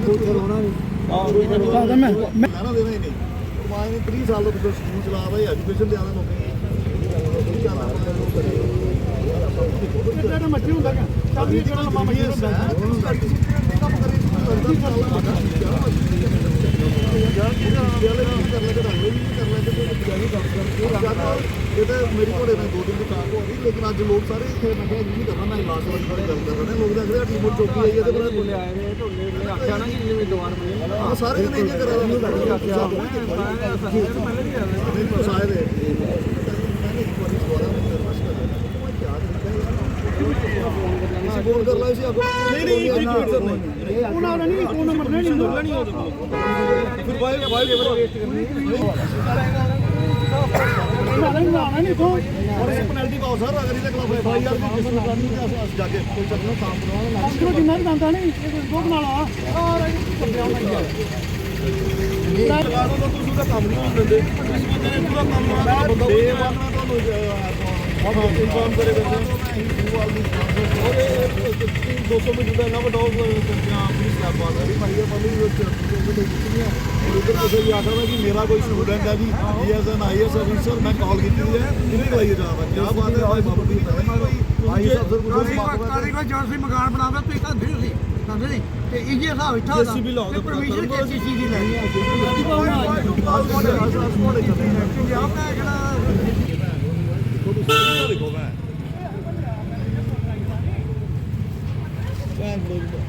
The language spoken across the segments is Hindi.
30 साल स्कूल चला रहा है, एजुकेशन दे रहा मेरी घोड़े में 2 दिन की कार हो गई, लेकिन अज लोग सारे मैं नहीं करना, मैं लास्ट वाली गल कर रहा लोग देख रहे टीम चौकी आई है सारे जने फोन कर ला पेनल्टी पाओ सर, अगर इसके खिलाफ FIR जाके कोई चक्कर काम करवाना जिन्ना भी दंदा नहीं दो बना ला काम नहीं होने देंगे, पूरा काम इन्फॉर्म करे 200 मीटर का ना बताओ पुलिस आखिर में कि मेरा कोई स्टूडेंट है जी एज एन IAS ऑफिसर, मैं कॉल की है इन्हें लगाइए जा रहा क्या बात है भाई बाबू की मकान बनावे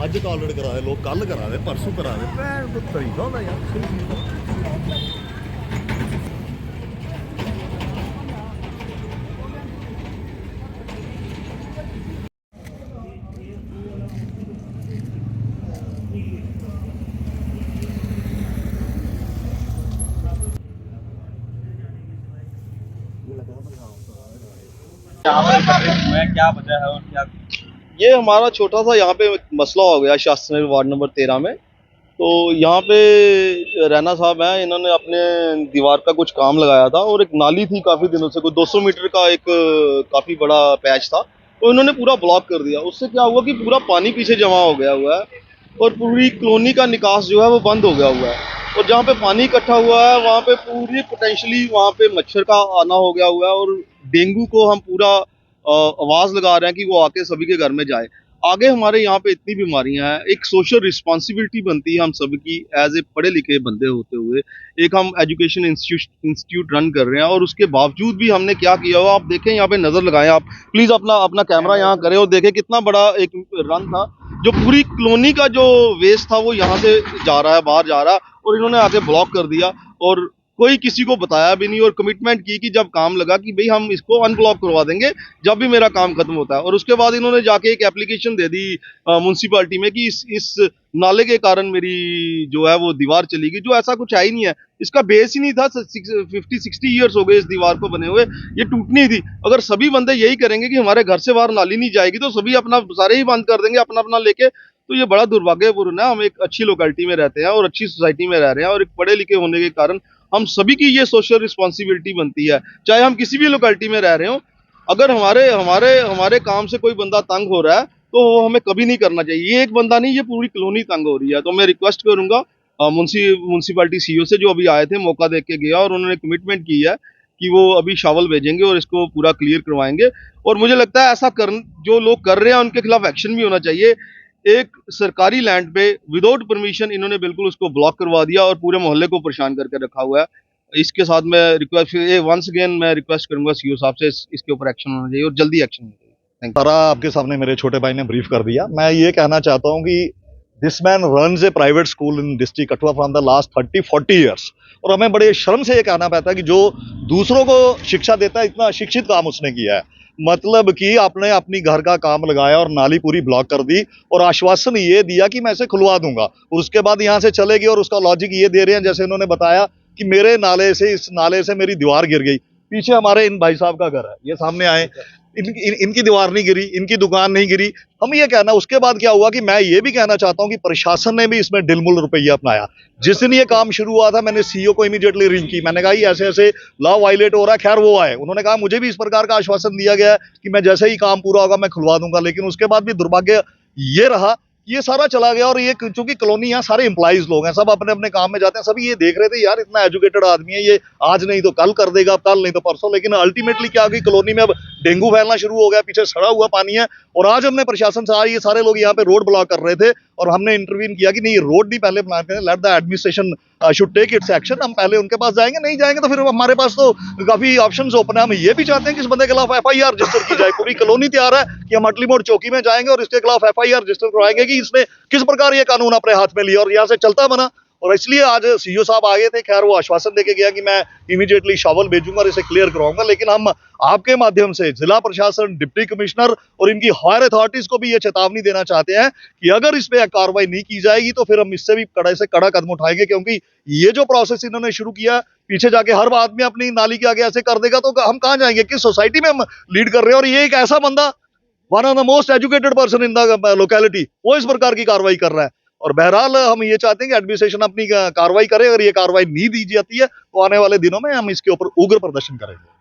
अज कॉलरेट करा दे लोग, कल करा दे, परसों करा दे, तरीका होता यार। क्या वजह है और क्या? ये हमारा छोटा सा यहाँ पे मसला हो गया शास्त्री नगर वार्ड नंबर 13 में। तो यहाँ पे रैना साहब हैं, इन्होंने अपने दीवार का कुछ काम लगाया था और एक नाली थी काफ़ी दिनों से, कोई 200 मीटर का एक काफ़ी बड़ा पैच था, तो इन्होंने पूरा ब्लॉक कर दिया। उससे क्या हुआ कि पूरा पानी पीछे जमा हो गया हुआ है और पूरी कॉलोनी का निकास जो है वो बंद हो गया हुआ है। और जहाँ पे पानी इकट्ठा हुआ है वहाँ पे पूरी पोटेंशली वहाँ पे मच्छर का आना हो गया हुआ है और डेंगू को हम पूरा आवाज़ लगा रहे हैं कि वो आके सभी के घर में जाए। आगे हमारे यहाँ पे इतनी बीमारियां हैं, एक सोशल रिस्पॉन्सिबिलिटी बनती है हम सब की एज ए पढ़े लिखे बंदे होते हुए। एक हम एजुकेशन इंस्टीट्यूट रन कर रहे हैं और उसके बावजूद भी हमने क्या किया हुआ, आप देखें यहाँ पे नज़र लगाएं, आप प्लीज़ अपना कैमरा यहाँ करें और देखें कितना बड़ा एक रन था, जो पूरी कॉलोनी का जो वेस्ट था वो यहाँ से जा रहा है, बाहर जा रहा है, और इन्होंने आके ब्लॉक कर दिया और कोई किसी को बताया भी नहीं और कमिटमेंट की कि जब काम लगा कि भाई हम इसको अनब्लॉक करवा देंगे जब भी मेरा काम खत्म होता है। और उसके बाद इन्होंने जाके एक एप्लीकेशन दे दी म्युनिसिपैलिटी में कि इस नाले के कारण मेरी जो है वो दीवार चली गई, जो ऐसा कुछ है ही नहीं है, इसका बेस ही नहीं था। 50-60 ईयर्स हो गए इस दीवार को बने हुए, ये टूटनी थी। अगर सभी बंदे यही करेंगे कि हमारे घर से बाहर नाली नहीं जाएगी तो सभी अपना सारे ही बंद कर देंगे अपना अपना लेके, तो ये बड़ा दुर्भाग्यपूर्ण है। हम एक अच्छी लोकेलिटी में रहते हैं और अच्छी सोसाइटी में रह रहे हैं और एक पढ़े लिखे होने के कारण हम सभी की ये सोशल रिस्पॉन्सिबिलिटी बनती है, चाहे हम किसी भी लोकेलिटी में रह रहे हो। अगर हमारे हमारे हमारे काम से कोई बंदा तंग हो रहा है तो वो हमें कभी नहीं करना चाहिए। ये एक बंदा नहीं, ये पूरी कॉलोनी तंग हो रही है। तो मैं रिक्वेस्ट करूंगा म्युनिसिपैलिटी CEO से, जो अभी आए थे, मौका देख के गया और उन्होंने कमिटमेंट की है कि वो अभी शावल भेजेंगे और इसको पूरा क्लियर करवाएंगे। और मुझे लगता है ऐसा जो लोग कर रहे हैं उनके खिलाफ एक्शन भी होना चाहिए। एक सरकारी लैंड पे विदाउट परमिशन इन्होंने बिल्कुल उसको ब्लॉक करवा दिया और पूरे मोहल्ले को परेशान करके रखा हुआ है। इसके साथ मैं रिक्वेस्ट वंस अगेन मैं रिक्वेस्ट करूंगा CEO साहब से, इसके ऊपर एक्शन होना चाहिए और जल्दी एक्शन होना चाहिए। सारा आपके सामने मेरे छोटे भाई ने ब्रीफ कर दिया। मैं ये कहना चाहता हूँ कि this man runs A private school in district Kathua from the last 30-40 years, और हमें बड़े शर्म से ये कहना पड़ता है कि जो दूसरों को शिक्षा देता है, इतना अशिक्षित काम उसने किया है। मतलब कि आपने अपनी घर का काम लगाया और नाली पूरी ब्लॉक कर दी और आश्वासन ये दिया कि मैं इसे खुलवा दूंगा, और उसके बाद यहाँ से चले गए और उसका लॉजिक ये दे रहे हैं जैसे इन्होंने बताया कि मेरे नाले से, इस नाले से मेरी दीवार गिर गई। पीछे हमारे इन भाई साहब का घर है, ये सामने आए, इनकी दीवार नहीं गिरी, इनकी दुकान नहीं गिरी। हम ये कहना, उसके बाद क्या हुआ कि मैं ये भी कहना चाहता हूं कि प्रशासन ने भी इसमें डिलमुल रुपया अपनाया। जिस दिन ये काम शुरू हुआ था मैंने CEO को इमीडिएटली रिंग की, मैंने कहा ऐसे ऐसे लॉ वायलेट हो रहा है। खैर वो आए, उन्होंने कहा मुझे भी इस प्रकार का आश्वासन दिया गया है कि मैं जैसे ही काम पूरा होगा मैं खुलवा दूंगा। लेकिन उसके बाद भी दुर्भाग्य ये रहा ये सारा चला गया। और ये चूंकि कॉलोनी यहाँ सारे एम्प्लॉइज लोग हैं, सब अपने अपने काम में जाते हैं, सभी ये देख रहे थे यार इतना एजुकेटेड आदमी है, ये आज नहीं तो कल कर देगा, कल नहीं तो परसों। लेकिन अल्टीमेटली क्या हुई, कॉलोनी में अब डेंगू फैलना शुरू हो गया, पीछे सड़ा हुआ पानी है। और आज हमने प्रशासन से, आज ये सारे लोग यहाँ पे रोड ब्लॉक कर रहे थे और हमने इंटरवीन किया कि नहीं, रोड नहीं पहले प्लान करें, let the administration should take its action. हम पहले उनके पास जाएंगे, नहीं जाएंगे तो फिर हमारे पास तो काफी ऑप्शंस ओपन है। हम ये भी चाहते हैं कि इस बंदे के खिलाफ FIR रजिस्टर की जाए। पूरी कॉलोनी तैयार है कि हम अटली मोड़ चौकी में जाएंगे और इसके खिलाफ FIR रजिस्टर करवाएंगे कि इसने किस प्रकार ये कानून अपने हाथ में लिया और यहाँ से चलता बना। और इसलिए आज CEO साहब आ गए थे, खैर वो आश्वासन देके गया कि मैं इमीडिएटली शॉवल भेजूंगा और इसे क्लियर करवाऊंगा। लेकिन हम आपके माध्यम से जिला प्रशासन, डिप्टी कमिश्नर और इनकी हायर अथॉरिटीज को भी ये चेतावनी देना चाहते हैं कि अगर इस पे कार्रवाई नहीं की जाएगी तो फिर हम इससे भी कड़े से कड़ा कदम उठाएंगे। क्योंकि ये जो प्रोसेस इन्होंने शुरू किया, पीछे जाके हर आदमी अपनी नाली के आगे ऐसे कर देगा तो हम कहाँ जाएंगे, किस सोसाइटी में हम लीड कर रहे हैं। और ये एक ऐसा बंदा, one of the most educated person in the locality, वो इस प्रकार की कार्रवाई कर रहा है। और बहरहाल हम ये चाहते हैं कि एडमिनिस्ट्रेशन अपनी कार्रवाई करे। अगर ये कार्रवाई नहीं दी जाती है तो आने वाले दिनों में हम इसके ऊपर उग्र प्रदर्शन करेंगे।